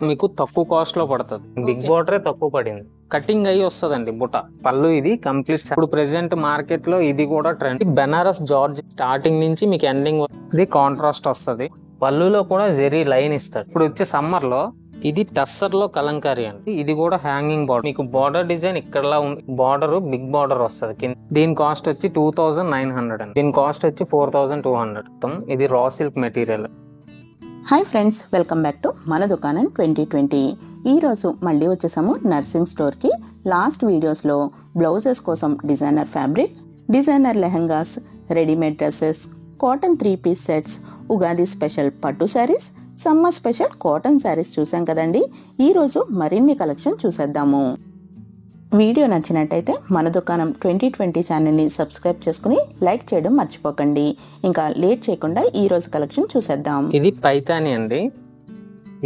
మీకు తక్కువ కాస్ట్ లో పడుతుంది. బిగ్ బార్డరే తక్కువ పడింది. కటింగ్ అయ్యి వస్తుందండి బుట్ట. పళ్ళు ఇది కంప్లీట్. ఇప్పుడు ప్రెసెంట్ మార్కెట్ లో ఇది కూడా ట్రెండ్. బెనారస్ జార్జ్ స్టార్టింగ్ నుంచి మీకు ఎండింగ్ ఇది కాంట్రాస్ట్ వస్తుంది. పళ్ళులో కూడా జెరీ లైన్ ఇస్తాడు. ఇప్పుడు వచ్చే సమ్మర్ లో ఇది టస్సర్ లో కలంకారీ అండి. ఇది కూడా హ్యాంగింగ్ బార్డర్. మీకు బార్డర్ డిజైన్ ఇక్కడలా ఉంది. బార్డర్ బిగ్ బార్డర్ వస్తుంది. దీని కాస్ట్ వచ్చి 2900 అండి. దీని కాస్ట్ వచ్చి 4200. ఇది raw silk material. Hi friends, welcome back to మన దుకాణం 2020. ఈరోజు మళ్ళీ వచ్చేసాము నర్సింగ్ స్టోర్కి. లాస్ట్ వీడియోస్లో బ్లౌజెస్ కోసం designer fabric, designer lehengas, readymade dresses, cotton 3-piece sets, Ugadi special పట్టు saris, summer special cotton saris చూసాం కదండి. ఈరోజు మరిన్ని కలెక్షన్ చూసేద్దాము. వీడియో నచ్చినట్టయితే మన దుకాణం 2020 ఛానల్ని సబ్స్క్రైబ్ చేసుకుని లైక్ చేయడం మర్చిపోకండి. ఇంకా లేట్ చేయకుండా ఈ రోజు కలెక్షన్ చూసేద్దాం. ఇది పైతాని అండి.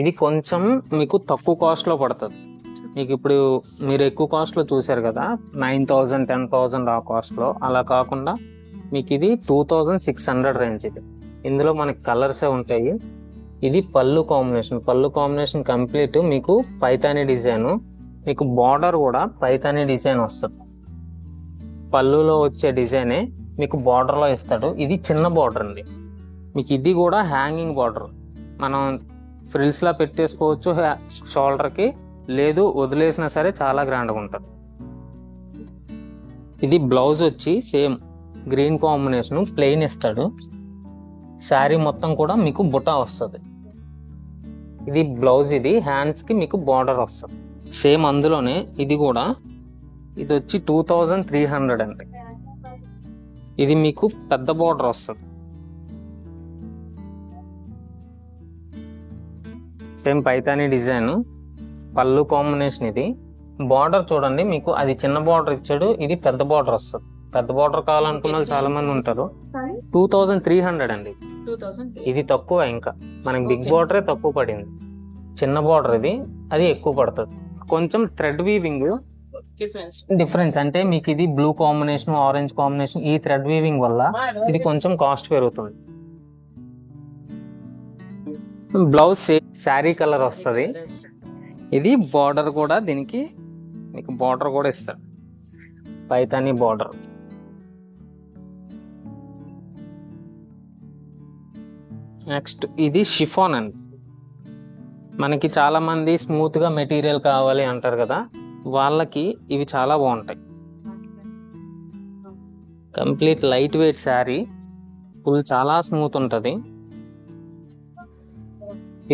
ఇది కొంచెం మీకు తక్కువ కాస్ట్ లో పడుతుంది. మీకు ఇప్పుడు మీరు ఎక్కువ కాస్ట్ లో చూసారు కదా, 9000 10,000 ఆ కాస్ట్ లో. అలా కాకుండా మీకు ఇది 2600 రేంజ్. ఇది ఇందులో మనకి కలర్సే ఉంటాయి. ఇది పళ్ళు కాంబినేషన్ కంప్లీట్ మీకు పైతాని డిజైన్. మీకు బార్డర్ కూడా పైతాని డిజైన్ వస్తుంది. పళ్ళులో వచ్చే డిజైనే మీకు బార్డర్ లో ఇస్తాడు. ఇది చిన్న బార్డర్ అండి. మీకు ఇది కూడా హ్యాంగింగ్ బార్డర్. మనం ఫ్రిల్స్ లా పెట్టేసుకోవచ్చు షోల్డర్ కి, లేదు వదిలేసినా సరే చాలా గ్రాండ్గా ఉంటుంది. ఇది బ్లౌజ్ వచ్చి సేమ్ గ్రీన్ కాంబినేషన్ ప్లెయిన్ ఇస్తాడు. శారీ మొత్తం కూడా మీకు బుటా వస్తుంది. ఇది బ్లౌజ్. ఇది హ్యాండ్స్ కి మీకు బార్డర్ వస్తుంది. సేమ్ అందులోనే ఇది కూడా. ఇది వచ్చి 2300 అండి. ఇది మీకు పెద్ద బార్డర్ వస్తుంది. సేమ్ పైతాని డిజైన్, పళ్ళు కాంబినేషన్. ఇది బార్డర్ చూడండి, మీకు అది చిన్న బార్డర్ ఇచ్చాడు, ఇది పెద్ద బార్డర్ వస్తుంది. పెద్ద బార్డర్ కావాలనుకున్న వాళ్ళు చాలా మంది ఉంటారు. 2300 అండి. ఇది తక్కువ. ఇంకా మనకి బిగ్ బార్డరే తక్కువ పడింది. చిన్న బార్డర్ ఇది, అది ఎక్కువ పడుతుంది. కొంచెం థ్రెడ్ వీవింగ్ డిఫరెన్స్ అంటే మీకు ఇది బ్లూ కాంబినేషన్, ఆరెంజ్ కాంబినేషన్, ఈ థ్రెడ్ వీవింగ్ వల్ల ఇది కొంచెం కాస్ట్ పెరుగుతుంది. బ్లౌజ్ శారీ కలర్ వస్తుంది. ఇది బార్డర్ కూడా, దీనికి మీకు బార్డర్ కూడా ఇస్తారు, పైతాని బార్డర్. నెక్స్ట్ ఇది షిఫాన్ అండి. మనకి చాలా మంది స్మూత్ గా మెటీరియల్ కావాలి అంటారు కదా, వాళ్ళకి ఇవి చాలా బాగుంటాయి. Complete light weight sari, full చాలా స్మూత్ ఉంటుంది.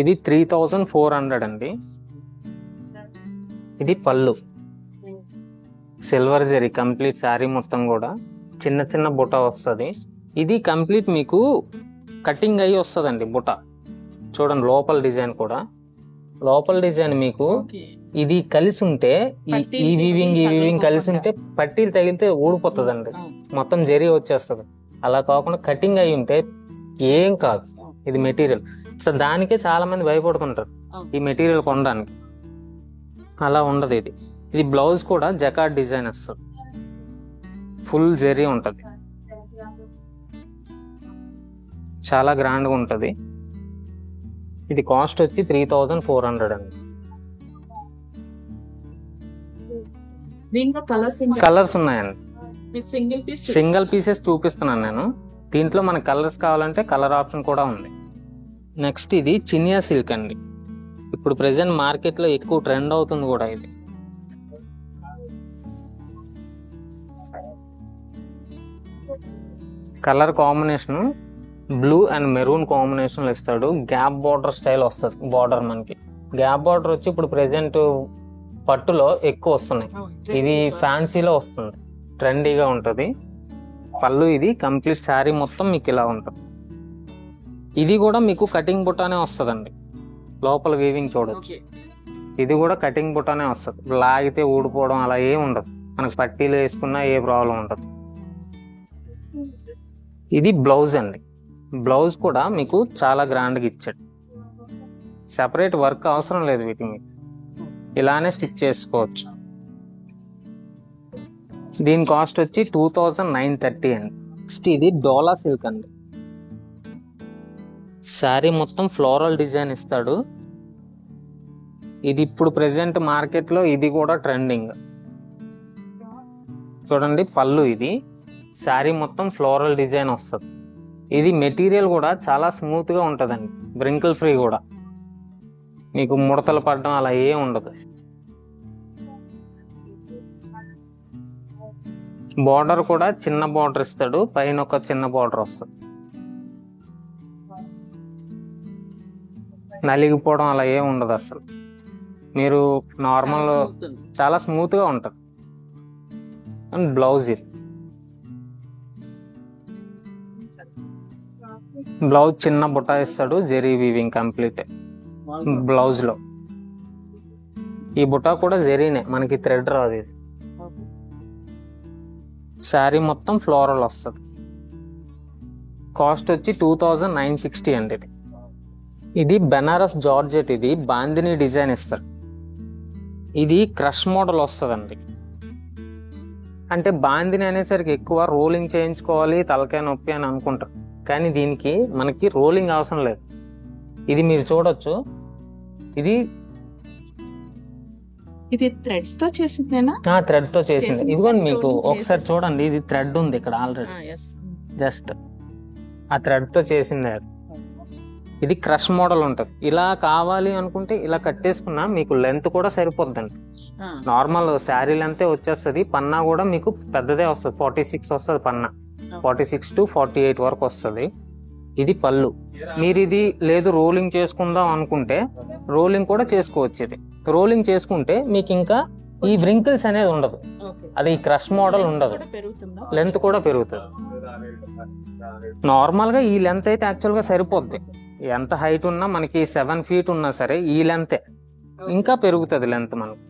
ఇది 3400 అండి. ఇది పళ్ళు సిల్వర్ జరీ కంప్లీట్ శారీ మొత్తం కూడా చిన్న చిన్న బుట్ట వస్తుంది. ఇది కంప్లీట్ మీకు కటింగ్ అయ్యి వస్తుందండి బుట్ట. చూడండి లోపల డిజైన్ కూడా, లోపల డిజైన్ మీకు ఇది కలిసి ఉంటే, ఈ వీవింగ్ కలిసి ఉంటే పట్టీలు తగిలితే ఊడిపోతుందండి, మొత్తం జరీ వచ్చేస్తుంది. అలా కాకుండా కటింగ్ అయి ఉంటే ఏం కాదు. ఇది మెటీరియల్ సో దానికే చాలా మంది భయపడుతుంటారు ఈ మెటీరియల్ కొనడానికి. అలా ఉండదు ఇది. ఇది బ్లౌజ్ కూడా జకార్డ్ డిజైన్ వస్తుంది, ఫుల్ జరీ ఉంటుంది, చాలా గ్రాండ్గా ఉంటుంది. ఇది కాస్ట్ వచ్చి 3400 అండి. కలర్స్ ఉన్నాయండి. సింగిల్ పీసెస్ చూపిస్తున్నాను నేను. దీంట్లో మనకి కలర్స్ కావాలంటే కలర్ ఆప్షన్ కూడా ఉంది. నెక్స్ట్ ఇది చినియా సిల్క్ అండి. ఇప్పుడు ప్రెసెంట్ మార్కెట్ లో ఎక్కువ ట్రెండ్ అవుతుంది కూడా. ఇది colour combination blue and maroon combination లో ఇస్తాడు. గ్యాప్ బార్డర్ స్టైల్ వస్తుంది. బార్డర్ మనకి గ్యాప్ బార్డర్ వచ్చి ఇప్పుడు ప్రెసెంట్ పట్టులో ఎక్కువ వస్తున్నాయి. ఇది ఫ్యాన్సీలో వస్తుంది, ట్రెండీగా ఉంటుంది. పళ్ళు ఇది కంప్లీట్ శారీ మొత్తం మీకు ఇలా ఉంటుంది. ఇది కూడా మీకు కటింగ్ బుట్టానే వస్తుందండి. లోపల వీవింగ్ చూడొచ్చు. ఇది కూడా కటింగ్ బుట్టానే వస్తుంది. లాగితే ఊడిపోవడం అలా ఏం ఉండదు. మనకు పట్టీలు వేసుకున్నా ఏ ప్రాబ్లం ఉండదు. ఇది బ్లౌజ్ అండి. బ్లౌజ్ కూడా మీకు చాలా గ్రాండ్గా ఇచ్చాడు. సెపరేట్ వర్క్ అవసరం లేదు వీటిని, ఇలానే స్టిచ్ చేసుకోవచ్చు. దీని కాస్ట్ వచ్చి 2930 అండి. నెక్స్ట్ ఇది డోలా సిల్క్ అండి. శారీ మొత్తం ఫ్లోరల్ డిజైన్ ఇస్తాడు. ఇది ఇప్పుడు ప్రెసెంట్ మార్కెట్ లో ఇది కూడా ట్రెండింగ్. చూడండి పళ్ళు, ఇది శారీ మొత్తం ఫ్లోరల్ డిజైన్ వస్తుంది. ఇది మెటీరియల్ కూడా చాలా స్మూత్ గా ఉంటదండి, బ్రింకిల్ ఫ్రీ కూడా, మీకు ముడతలు పడడం అలా ఏం ఉండదు. బార్డర్ కూడా చిన్న బార్డర్ ఇస్తాడు, పైన ఒక చిన్న బార్డర్ వస్తుంది. నలిగిపోవడం అలా ఏం ఉండదు అసలు. మీరు నార్మల్ చాలా స్మూత్ గా ఉంటది. అండ్ బ్లౌజ్, ఇది బ్లౌజ్ చిన్న బుట్ట ఇస్తాడు, జెరీ వీవింగ్ కంప్లీట్ బ్లౌజ్ లో. ఈ బుట్ట కూడా జెరీనే, మనకి థ్రెడ్ రాదు. ఇది శారీ మొత్తం ఫ్లోరల్ వస్తుంది. కాస్ట్ వచ్చి 2960 అండి. ఇది బెనారస్ జార్జెట్, ఇది బాందిని డిజైన్ ఇస్తారు. ఇది క్రష్ మోడల్ వస్తుందండి. అంటే బాందిని అనేసరికి ఎక్కువ రోలింగ్ చేయించుకోవాలి, తలకాయ నొప్పి అని అనుకుంటారు, కానీ దీనికి మనకి రోలింగ్ అవసరం లేదు. ఇది మీరు చూడొచ్చు, ఇది థ్రెడ్స్ తో చేసిందేనా? థ్రెడ్ తో చేసింది. ఇదిగోండి మీకు ఒకసారి చూడండి, ఇది థ్రెడ్ ఉంది ఇక్కడ ఆల్రెడీ, జస్ట్ ఆ థ్రెడ్ తో చేసింది. ఇది క్రష్ మోడల్ ఉంటది. ఇలా కావాలి అనుకుంటే ఇలా కట్టేసుకున్నా మీకు లెంత్ కూడా సరిపోద్దండి. నార్మల్ శారీ లెంతే వచ్చేస్తుంది. పన్నా కూడా మీకు పెద్దదే వస్తుంది, 46 వస్తుంది పన్నా, 46 to 48 వరకు వస్తుంది. ఇది పళ్ళు. మీరు ఇది లేదు రోలింగ్ చేసుకుందాం అనుకుంటే రోలింగ్ కూడా చేసుకోవచ్చు. ఇది రోలింగ్ చేసుకుంటే మీకు ఇంకా ఈ వ్రింకిల్స్ అనేది ఉండదు, అది క్రష్ మోడల్ ఉండదు, లెంత్ కూడా పెరుగుతుంది. నార్మల్ గా ఈ లెంత్ అయితే యాక్చువల్ గా సరిపోద్ది. ఎంత హైట్ ఉన్నా మనకి 7 feet ఉన్నా సరే ఈ లెంతే, ఇంకా పెరుగుతుంది లెంత్ మనకు.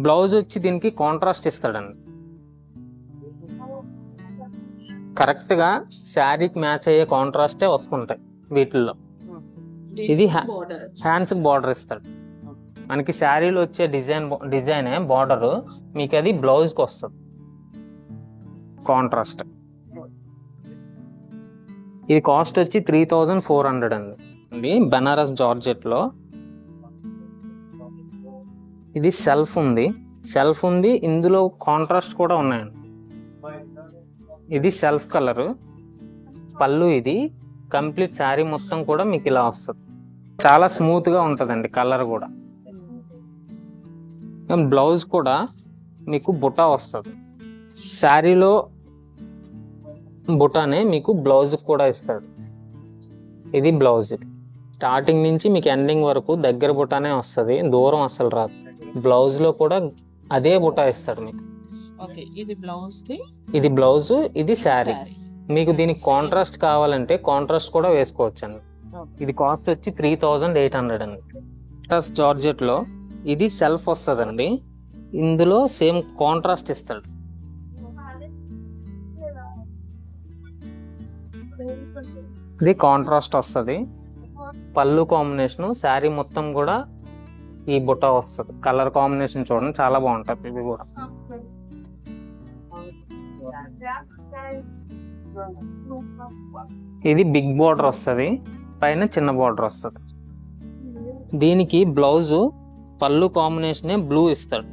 బ్లౌజ్ వచ్చి దీనికి కాంట్రాస్ట్ ఇస్తాడండి, కరెక్ట్ గా శారీకి మ్యాచ్ అయ్యే కాంట్రాస్టే వస్తుంటాయి వీటిల్లో. ఇది హ్యాండ్స్ కి బార్డర్ ఇస్తాడు. మనకి శారీలో వచ్చే డిజైన్ బార్డర్ మీకు అది బ్లౌజ్ కి వస్తుంది కాంట్రాస్ట్. ఇది కాస్ట్ వచ్చి 3400 అండి. బెనారస్ జార్జెట్ లో ఇది సెల్ఫ్ ఉంది, ఇందులో కాంట్రాస్ట్ కూడా ఉన్నాయండి. ఇది సెల్ఫ్ కలర్ పళ్ళు. ఇది కంప్లీట్ శారీ మొత్తం కూడా మీకు ఇలా వస్తుంది, చాలా స్మూత్ గా ఉంటదండి కలర్ కూడా. బ్లౌజ్ కూడా మీకు బుటా వస్తుంది, శారీలో బుటానే మీకు బ్లౌజ్ కూడా ఇస్తాడు. ఇది బ్లౌజ్, ఇది స్టార్టింగ్ నుంచి మీకు ఎండింగ్ వరకు దగ్గర బుటానే వస్తుంది, దూరం అసలు రాదు. బ్లౌజ్ లో కూడా అదే బుటా ఇస్తాడు మీకు. ఇది బ్లౌజ్, ఇది శారీ. మీకు దీనికి కాంట్రాస్ట్ కావాలంటే కాంట్రాస్ట్ కూడా వేసుకోవచ్చు అండి. ఇది కాస్ట్ వచ్చి 3800 అండి. బెనారస్ జార్జెట్ లో ఇది సెల్ఫ్ వస్తుందండి, ఇందులో సేమ్ కాంట్రాస్ట్ ఇస్తాడు. ఇది కాంట్రాస్ట్ వస్తుంది, పళ్ళు కాంబినేషన్, శారీ మొత్తం కూడా ఈ బుట్ట వస్తుంది. కలర్ కాంబినేషన్ చూడండి చాలా బాగుంటది. ఇది కూడా ఇది బిగ్ బార్డర్ వస్తుంది, పైన చిన్న బార్డర్ వస్తుంది. దీనికి బ్లౌజ్ పళ్ళు కాంబినేషన్ బ్లూ ఇస్తాడు.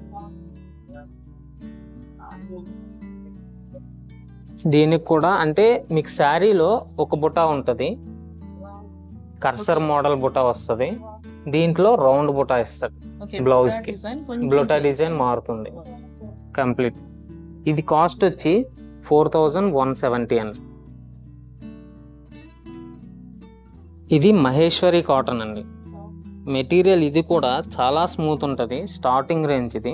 దీనికి కూడా అంటే మీకు శారీలో ఒక బుటా ఉంటది, కర్సర్ మోడల్ బుటా వస్తుంది, దీంట్లో రౌండ్ బుటా ఇస్తాడు. బ్లౌజ్ కి బుటా డిజైన్ మారుతుంది కంప్లీట్. ఇది కాస్ట్ వచ్చి 4170 అండి. ఇది మహేశ్వరి కాటన్ అండి. మెటీరియల్ ఇది కూడా చాలా స్మూత్ ఉంటది, స్టార్టింగ్ రేంజ్ ఇది.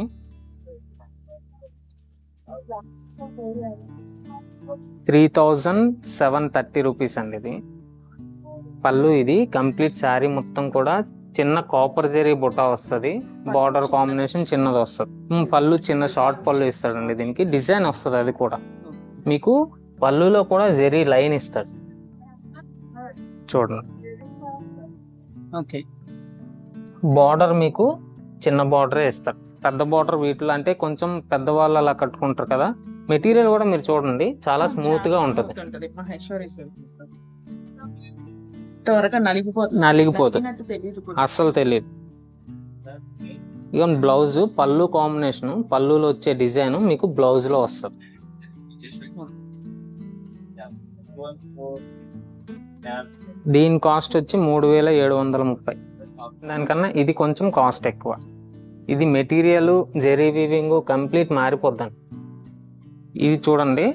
3730 రూపీస్ అండి. ఇది పళ్ళు. ఇది కంప్లీట్ శారీ మొత్తం కూడా చిన్న కాపర్ జరీ బుటా వస్తుంది, బార్డర్ కాంబినేషన్ చిన్నది వస్తుంది. పళ్ళు చిన్న షార్ట్ పళ్ళు ఇస్తాడండి. దీనికి డిజైన్ వస్తుంది, అది కూడా మీకు పళ్ళులో కూడా జరీ లైన్ ఇస్తాడు చూడండి. బార్డర్ మీకు చిన్న బార్డరే ఇస్తాడు, పెద్ద బార్డర్ వీటిలో అంటే కొంచెం పెద్దవాళ్ళు అలా కట్టుకుంటారు కదా. మెటీరియల్ కూడా మీరు చూడండి చాలా స్మూత్ గా ఉంటుంది, నలిగిపోతుంది, అస్సలు తెలియదు. ఈవెన్ బ్లౌజ్ పళ్ళు కాంబినేషన్, పళ్ళులో వచ్చే డిజైన్ మీకు బ్లౌజ్ లో వస్తుంది. దీని కాస్ట్ వచ్చి 3730. దానికన్నా ఇది కొంచెం కాస్ట్ ఎక్కువ. ఇది మెటీరియల్ జెరీ వీవింగ్ కంప్లీట్ మారిపోద్దండి. ఇది చూడండి,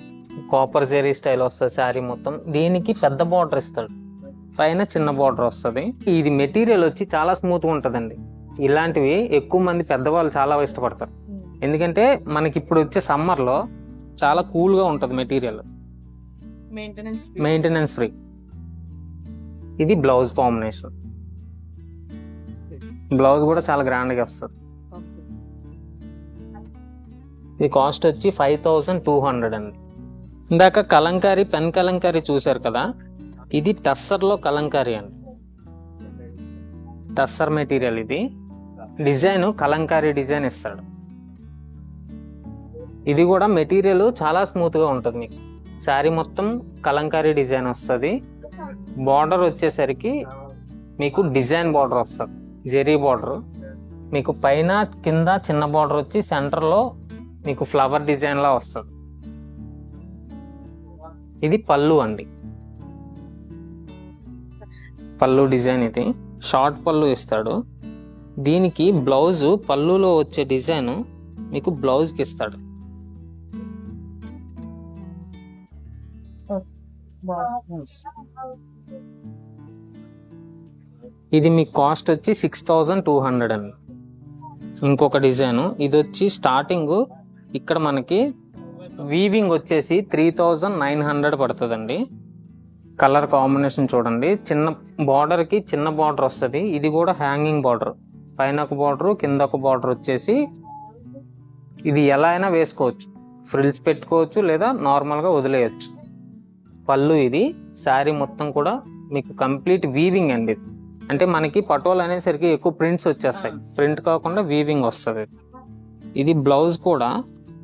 కాపర్ జెరీ స్టైల్ వస్తుంది శారీ మొత్తం. దీనికి పెద్ద బార్డర్ ఇస్తాడు, పైన చిన్న బార్డర్ వస్తుంది. ఇది మెటీరియల్ వచ్చి చాలా స్మూత్గా ఉంటుందండి. ఇలాంటివి ఎక్కువ మంది పెద్దవాళ్ళు చాలా ఇష్టపడతారు. ఎందుకంటే మనకి ఇప్పుడు వచ్చే సమ్మర్లో చాలా కూల్గా ఉంటుంది మెటీరియల్, మెయింటెనెన్స్ ఫ్రీ. ఇది బ్లౌజ్ కాంబినేషన్. బ్లౌజ్ కూడా చాలా గ్రాండ్గా వస్తుంది. ఇది కాస్ట్ వచ్చి 5200 అండి. ఇందాక కలంకారీ, పెన్ కలంకారీ చూసారు కదా, ఇది టస్సర్లో కలంకారీ అండి. టస్సర్ మెటీరియల్. ఇది డిజైన్ కలంకారీ డిజైన్ ఇస్తాడు. ఇది కూడా మెటీరియల్ చాలా స్మూత్గా ఉంటుంది. మీకు శారీ మొత్తం కలంకారీ డిజైన్ వస్తుంది. బార్డర్ వచ్చేసరికి మీకు డిజైన్ బార్డర్ వస్తుంది, జెరీ బార్డర్. మీకు పైన కింద చిన్న బార్డర్ వచ్చి సెంటర్లో మీకు ఫ్లవర్ డిజైన్ లా వస్తుంది. ఇది పళ్ళు అండి, పళ్ళు డిజైన్. ఇది షార్ట్ పళ్ళు ఇస్తాడు. దీనికి బ్లౌజ్ పళ్ళులో వచ్చే డిజైన్ మీకు బ్లౌజ్కి ఇస్తాడు. ఇది మీ కాస్ట్ వచ్చి 6200 అండి. ఇంకొక డిజైన్ ఇది వచ్చి స్టార్టింగ్ ఇక్కడ మనకి వీవింగ్ వచ్చేసి 3900 పడుతుందండి. కలర్ కాంబినేషన్ చూడండి, చిన్న బార్డర్ కి చిన్న బార్డర్ వస్తుంది. ఇది కూడా హ్యాంగింగ్ బార్డర్, పైన ఒక బార్డర్ కింద ఒక బార్డర్ వచ్చేసి. ఇది ఎలా అయినా వేసుకోవచ్చు, ఫ్రిల్స్ పెట్టుకోవచ్చు లేదా నార్మల్గా వదిలేయచ్చు. పళ్ళు ఇది. శారీ మొత్తం కూడా మీకు కంప్లీట్ వీవింగ్ అండి. అంటే మనకి పటోల్ అనేసరికి ఎక్కువ ప్రింట్స్ వచ్చేస్తాయి, ప్రింట్ కాకుండా వీవింగ్ వస్తుంది. ఇది బ్లౌజ్ కూడా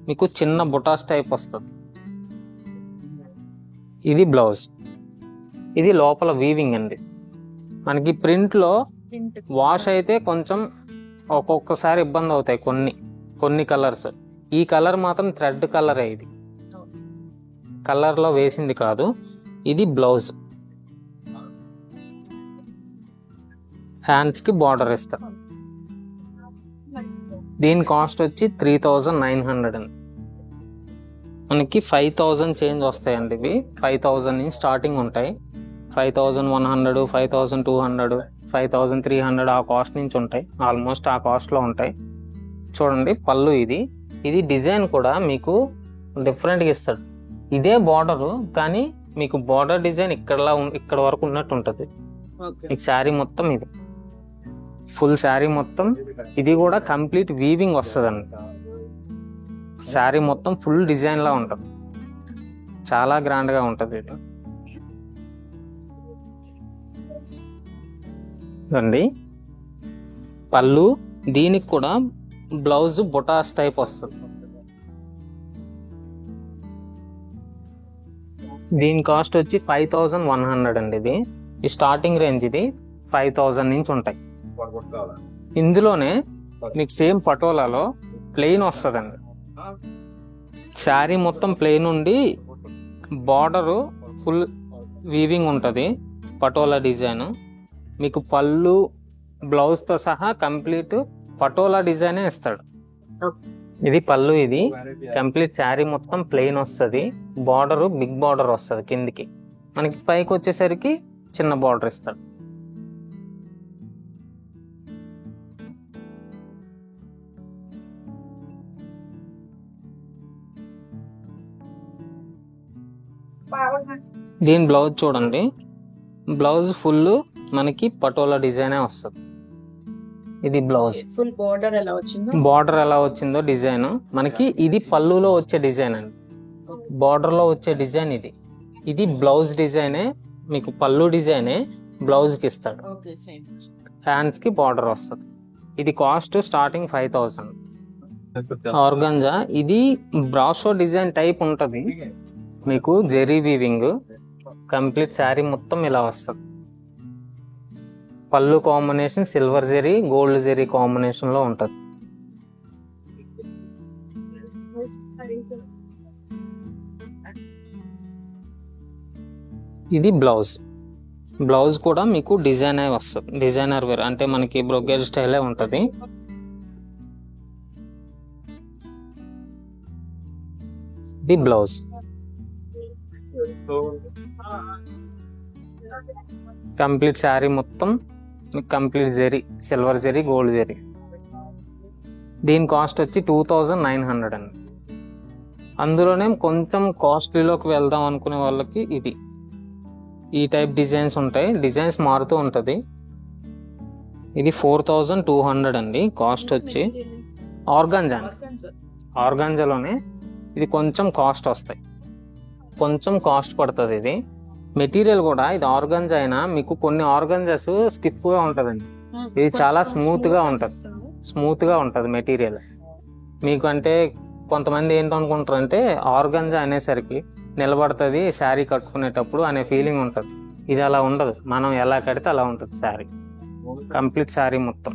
మీకు చిన్న బుటాస్ టైప్ వస్తుంది. ఇది బ్లౌజ్. ఇది లోపల వీవింగ్ అండి. మనకి ప్రింట్లో వాష్ అయితే కొంచెం ఒక్కొక్కసారి ఇబ్బంది అవుతాయి కొన్ని కలర్స్. ఈ కలర్ మాత్రం థ్రెడ్ కలరే, ఇది కలర్లో వేసింది కాదు. ఇది బ్లౌజ్. హ్యాండ్స్కి బార్డర్ ఇస్తారు. దీని కాస్ట్ వచ్చి 3900 అండి. మనకి 5000 చేంజ్ వస్తాయండి. ఇవి 5000 నుంచి స్టార్టింగ్ ఉంటాయి. 5100, 5200, 5300 ఆ కాస్ట్ నుంచి ఉంటాయి. ఆల్మోస్ట్ ఆ కాస్ట్లో ఉంటాయి. చూడండి పళ్ళు ఇది. ఇది డిజైన్ కూడా మీకు డిఫరెంట్గా ఇస్తాడు. ఇదే బార్డరు కానీ మీకు బార్డర్ డిజైన్ ఇక్కడ వరకు ఉన్నట్టు ఉంటుంది. మీకు శారీ మొత్తం ఇది ఫుల్ శారీ మొత్తం. ఇది కూడా కంప్లీట్ వీవింగ్ వస్తుందండి. శారీ మొత్తం ఫుల్ డిజైన్ లా ఉంటుంది, చాలా గ్రాండ్ గా ఉంటుంది. ఇది అండి పళ్ళు. దీనికి కూడా బ్లౌజ్ బొటాస్ టైప్ వస్తుంది. దీని కాస్ట్ వచ్చి 5100 అండి. ఇది ఈ స్టార్టింగ్ రేంజ్. ఇది 5000 నుంచి ఉంటాయి. ఇందులోనే మీకు సేమ్ పటోలాలో ప్లెయిన్ వస్తుందండి. శారీ మొత్తం ప్లెయిన్ ఉండి బార్డరు ఫుల్ వీవింగ్ ఉంటుంది, పటోలా డిజైన్. మీకు పళ్ళు బ్లౌజ్తో సహా కంప్లీట్ పటోలా డిజైనే ఇస్తాడు. ఇది పళ్ళు. ఇది కంప్లీట్ శారీ మొత్తం ప్లెయిన్ వస్తుంది. బార్డరు బిగ్ బార్డర్ వస్తుంది కిందికి. మనకి పైకి వచ్చేసరికి చిన్న బార్డర్ ఇస్తాడు. దీని బ్లౌజ్ చూడండి, బ్లౌజ్ ఫుల్ మనకి పటోలా డిజైనే వస్తుంది. ఇది బ్లౌజ్. ఫుల్ బార్డర్ ఎలా వచ్చిందో, బార్డర్ ఎలా వచ్చిందో డిజైన్ మనకి. ఇది పళ్ళులో వచ్చే డిజైన్ అండి, బార్డర్ లో వచ్చే డిజైన్ ఇది. ఇది బ్లౌజ్ డిజైనే, మీకు పళ్ళు డిజైనే బ్లౌజ్ కి ఇస్తాడు. హ్యాండ్స్ కి బార్డర్ వస్తుంది. ఇది కాస్ట్ స్టార్టింగ్ 5000. ఆర్గంజా. ఇది బ్రాషో డిజైన్ టైప్ ఉంటది. మీకు జెరీ వీవింగ్ కంప్లీట్ శారీ మొత్తం ఇలా వస్తుంది. పళ్ళు combination silver zari gold zari combination లో ఉంటది. ఇది బ్లౌజ్. బ్లౌజ్ కూడా మీకు డిజైన్ అయి వస్తుంది, డిజైనర్ వేర్ అంటే మనకి బ్రోకేడ్ స్టైలే ఉంటుంది. ఇది బ్లౌజ్. కంప్లీట్ శారీ మొత్తం మీకు complete zari, silver zari, gold zari. దీని కాస్ట్ వచ్చి 2900 అండి. అందులోనే కొంచెం కాస్ట్లీలోకి వెళ్దాం అనుకునే వాళ్ళకి ఇది ఈ టైప్ డిజైన్స్ ఉంటాయి, డిజైన్స్ మారుతూ ఉంటుంది. ఇది 4200 అండి కాస్ట్ వచ్చి. ఆర్గాంజాలోనే ఇది కొంచెం కాస్ట్ వస్తాయి, కొంచెం కాస్ట్ పడుతుంది. ఇది మెటీరియల్ కూడా ఇది ఆర్గాంజా అయినా మీకు కొన్ని ఆర్గాంజాస్ స్టిఫ్గా ఉంటుందండి, ఇది చాలా స్మూత్గా ఉంటుంది మెటీరియల్. మీకు అంటే కొంతమంది ఏంటనుకుంటారు అంటే ఆర్గాంజా అనేసరికి నిలబడుతుంది శారీ కట్టుకునేటప్పుడు అనే ఫీలింగ్ ఉంటుంది. ఇది అలా ఉండదు, మనం ఎలా కడితే అలా ఉంటుంది శారీ, కంప్లీట్ శారీ మొత్తం.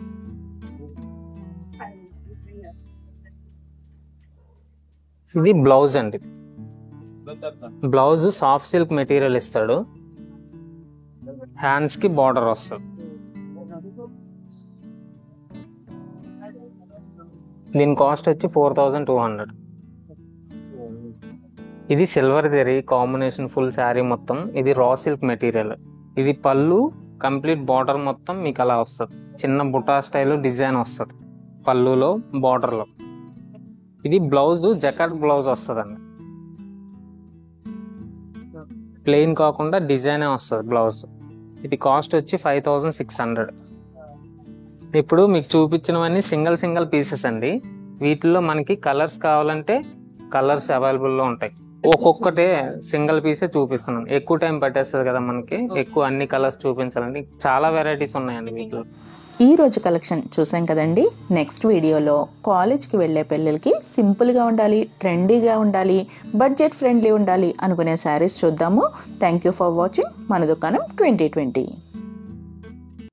ఇది బ్లౌజ్ అండి. బ్లౌజ్ సాఫ్ట్ సిల్క్ మెటీరియల్ ఇస్తాడు, హ్యాండ్స్ కి బార్డర్ వస్తుంది. దీని కాస్ట్ వచ్చి 4200. ఇది silver zari combination full sari మొత్తం. ఇది రా సిల్క్ మెటీరియల్. ఇది పళ్ళు కంప్లీట్ బార్డర్ మొత్తం మీకు అలా వస్తుంది, చిన్న బుటా స్టైల్ డిజైన్ వస్తుంది పళ్ళులో బార్డర్లో. ఇది బ్లౌజ్ జకార్డ్ బ్లౌజ్ వస్తుందండి, ప్లెయిన్ కాకుండా డిజైనే వస్తుంది బ్లౌజ్. ఇది కాస్ట్ వచ్చి 5600. ఇప్పుడు మీకు చూపించినవన్నీ సింగిల్ పీసెస్ అండి. వీటిల్లో మనకి కలర్స్ కావాలంటే కలర్స్ అవైలబుల్లో ఉంటాయి. ఒక్కొక్కటే సింగిల్ పీసే చూపిస్తున్నాను, ఎక్కువ టైం పట్టేస్తుంది కదా మనకి, ఎక్కువ అన్ని కలర్స్ చూపించాలండి. చాలా వెరైటీస్ ఉన్నాయండి వీటిలో. ఈ రోజు కలెక్షన్ చూసాం కదండి. నెక్స్ట్ వీడియోలో కాలేజ్కి వెళ్ళే పిల్లలకి సింపుల్గా ఉండాలి, ట్రెండీగా ఉండాలి, బడ్జెట్ ఫ్రెండ్లీ ఉండాలి అనుకునే శారీస్ చూద్దాము. థ్యాంక్ యూ ఫర్ వాచింగ్ మన దుకాణం 2020.